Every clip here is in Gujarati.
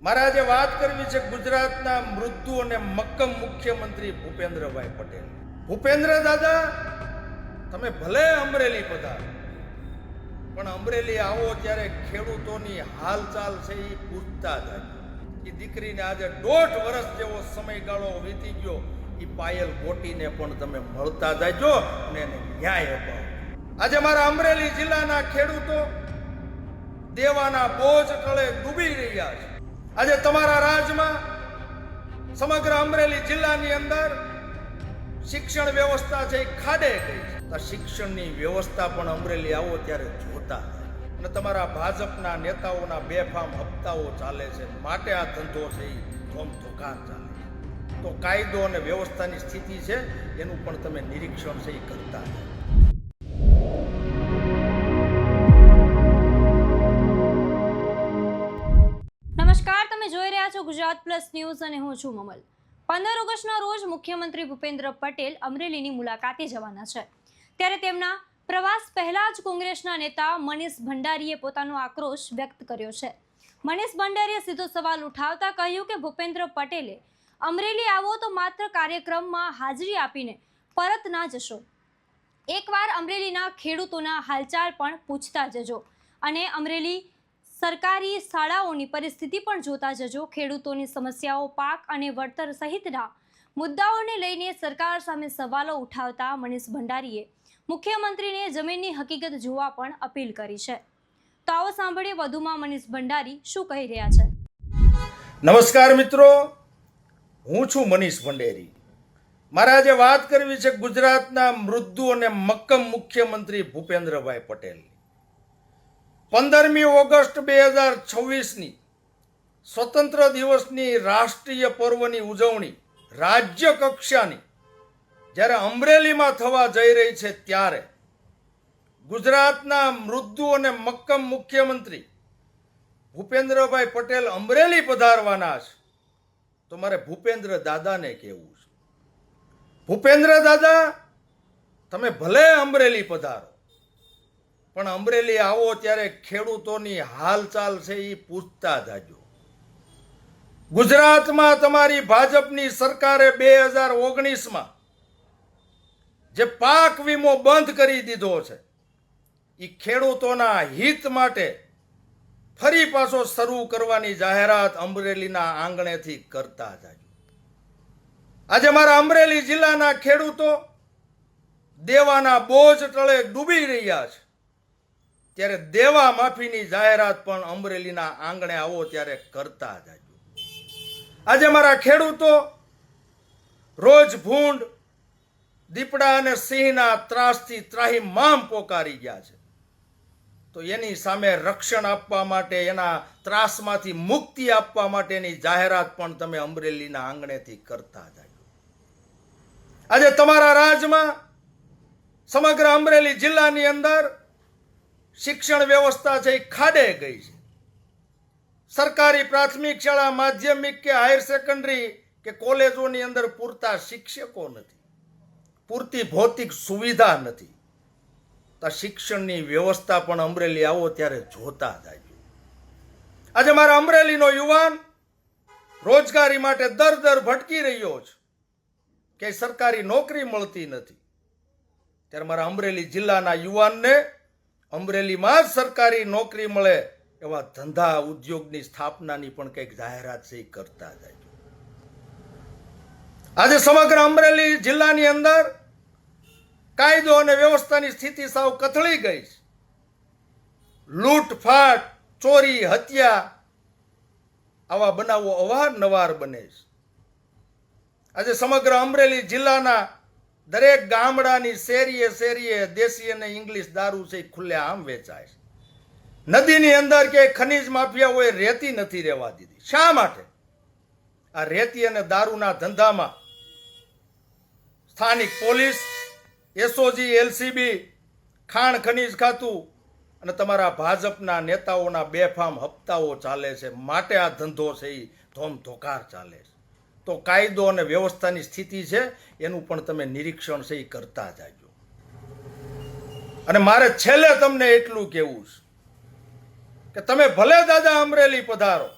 મારે આજે વાત કરવી છે ગુજરાતના મૃદુ અને મક્કમ મુખ્યમંત્રી ભૂપેન્દ્રભાઈ પટેલ. ભૂપેન્દ્ર દાદા, તમે ભલે અમરેલી પધારો, પણ અમરેલી આવો ત્યારે ખેડૂતોની હાલચાલ છે એ પૂછતા જાય. એ દીકરીને આજે 1.5 વર્ષ જેવો સમયગાળો વીતી ગયો, એ પાયલ ગોટીને પણ તમે મળતા જાયજો અને એને ન્યાય અપાવો. આજે મારા અમરેલી જિલ્લાના ખેડૂતો દેવાના બોજ તળે ડૂબી રહ્યા છે. આજે તમારા રાજમાં સમગ્ર અમરેલી જિલ્લાની અંદર શિક્ષણ વ્યવસ્થા છે એ ખાડે ગઈ છે. તો શિક્ષણની વ્યવસ્થા પણ અમરેલી આવો ત્યારે જોતા અને તમારા ભાજપના નેતાઓના બેફામ હપ્તાઓ ચાલે છે, માટે આ ધંધો છે એ ધોમધોકાર ચાલે છે. તો કાયદો અને વ્યવસ્થાની સ્થિતિ છે એનું પણ તમે નિરીક્ષણ છે એ કરતા. નમસ્કાર, તમે જોઈ રહ્યા છો ગુજરાત પ્લસ ન્યૂઝ અને હું છું મમલ. 15 ઓગસ્ટના રોજ મુખ્યમંત્રી ભૂપેન્દ્ર પટેલ અમરેલીની મુલાકાતે જવાના છે. ત્યારે તેમના પ્રવાસ પહેલા જ કોંગ્રેસના નેતા મનીષ ભંડારીએ પોતાનો આક્રોશ વ્યક્ત કર્યો છે. મનીષ ભંડારીએ સીધો સવાલ ઉઠાવતા કહ્યું કે ભૂપેન્દ્ર પટેલે અમરેલી આવો તો માત્ર કાર્યક્રમમાં હાજરી આપીને પરત ના જશો. એકવાર અમરેલીના ખેડૂતોના હાલચાલ પણ પૂછતા જજો અને અમરેલી સરકારી શાળાઓની પરિસ્થિતિ પણ જોતા જજો. ખેડૂતોની સમસ્યાઓ, પાક અને વળતર સહિતના મુદ્દાઓને લઈને સરકાર સામે સવાલો ઉઠાવતા મનીષ ભંડારીએ મુખ્યમંત્રીને જમીનની હકીકત જોવા પણ અપીલ કરી છે. તો આવો સાંભળીએ વધુમાં મનીષ ભંડારી શું કહી રહ્યા છે. નમસ્કાર મિત્રો, હું છું મનીષ ભંડેરી. મારે આજે વાત કરવી છે ગુજરાતના મૃદુ અને મક્કમ મુખ્યમંત્રી ભૂપેન્દ્રભાઈ પટેલ. 15મી ઓગસ્ટ 2026ની સ્વતંત્ર દિવસની રાષ્ટ્રીય પર્વની ઉજવણી રાજ્ય કક્ષાની જ્યારે અમરેલીમાં થવા જઈ રહી છે, ત્યારે ગુજરાતના મૃદુ અને મક્કમ મુખ્યમંત્રી ભૂપેન્દ્રભાઈ પટેલ અમરેલી પધારવાના છે. તો મારે ભૂપેન્દ્ર દાદાને કહેવું છે, ભૂપેન્દ્ર દાદા, તમે ભલે અમરેલી પધારો, પણ અમરેલી આવો ત્યારે ખેડૂતોની હાલચાલ છે એ પૂછતા જાજો. ગુજરાતમાં તમારી ભાજપની સરકારે 2019માં જે પાક વીમો બંધ કરી દીધો છે, એ ખેડૂતોના હિત માટે ફરી પાછો શરૂ કરવાની જાહેરાત અમરેલીના આંગણેથી કરતા જાજો. આજે મારા અમરેલી જિલ્લાના ખેડૂતો દેવાના બોજ તળે ડૂબી રહ્યા છે, ત્યારે દેવા માફીની જાહેરાત પણ અમરેલીના આંગણે આવો ત્યારે કરતા જાજો. આજે મારા ખેડૂતો રોજ ભૂંડ, દીપડા અને સિંહના ત્રાસથી ત્રાહિમામ પોકારી ગયા છે. તો એની સામે રક્ષણ આપવા માટે, એના ત્રાસમાંથી મુક્તિ આપવા માટેની જાહેરાત પણ તમે અમરેલીના આંગણેથી કરતા જાજો. આજે તમારા રાજમાં સમગ્ર અમરેલી જિલ્લાની અંદર શિક્ષણ વ્યવસ્થા છે એ ખાડે ગઈ છે. સરકારી પ્રાથમિક શાળા, માધ્યમિક કે હાયર સેકન્ડરી કે કોલેજોની અંદર પૂરતા શિક્ષકો નથી, પૂરતી ભૌતિક સુવિધા નથી. તો શિક્ષણની વ્યવસ્થા પણ અમરેલી આવો ત્યારે જોતા જાય. આજે મારા અમરેલીનો યુવાન રોજગારી માટે દર ભટકી રહ્યો છે, કે સરકારી નોકરી મળતી નથી. ત્યારે મારા અમરેલી જિલ્લાના યુવાનને અમરેલીમાં જ સરકારી નોકરી મળે એવા ધંધા ઉદ્યોગની સ્થાપનાની પણ કંઈક જાહેરાત છે એ કરતા જાય. આજે સમગ્ર અમરેલી જિલ્લાની અંદર કાયદો અને વ્યવસ્થાની સ્થિતિ સાવ કથળી ગઈ છે. લૂંટફાટ, ચોરી, હત્યા આવા બનાવો અવારનવાર બને છે. આજે સમગ્ર અમરેલી જિલ્લાના દરેક ગામડાની શેરીએ દેશી અને ઇંગ્લિશ દારૂ છે ખુલ્લે આમ વેચાય છે. નદીની અંદર કે ખનીજ માફિયાઓએ રેતી નથી રહેવા દીધી. શા માટે? આ રેતી અને દારૂના ધંધામાં સ્થાનિક પોલીસ, એસઓજી, એલસીબી, ખાણ ખનીજ ખાતું અને તમારા ભાજપના નેતાઓના બેફામ હપ્તાઓ ચાલે છે, માટે આ ધંધો છે એ ધોમધોકાર ચાલે છે. તો કાયદો અને વ્યવસ્થાની સ્થિતિ છે એનું પણ તમે નિરીક્ષણ છે એ કરતા જાજો. અને મારે છેલ્લે તમને એટલું કહેવું છે કે તમે ભલે દાદા અમરેલી પધારો,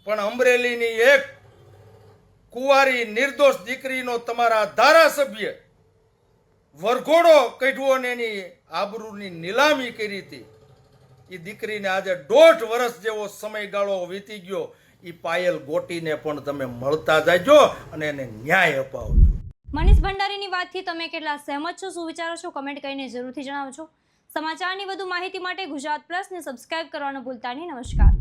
પણ અમરેલીની એક કુંવારી નિર્દોષ દીકરીનો તમારા ધારાસભ્ય વરઘોડો કાઢવો ને એની આબરૂની નીલામી કરી હતી. એ દીકરીને આજે 1.5 વર્ષ જેવો સમયગાળો વીતી ગયો. એ પાયલ ગોટીને પણ તમે મળતા જાજો અને એને ન્યાય અપાવજો. મનીષ ભંડારીની વાતથી તમે કેટલા સહેમત છો, શું વિચારો છો, કમેન્ટ કરીને જરૂરથી જણાવજો. સમાચારની વધુ માહિતી માટે ગુજરાત પ્લસને સબસ્ક્રાઇબ કરવાનું ભૂલતા નહીં. નમસ્કાર.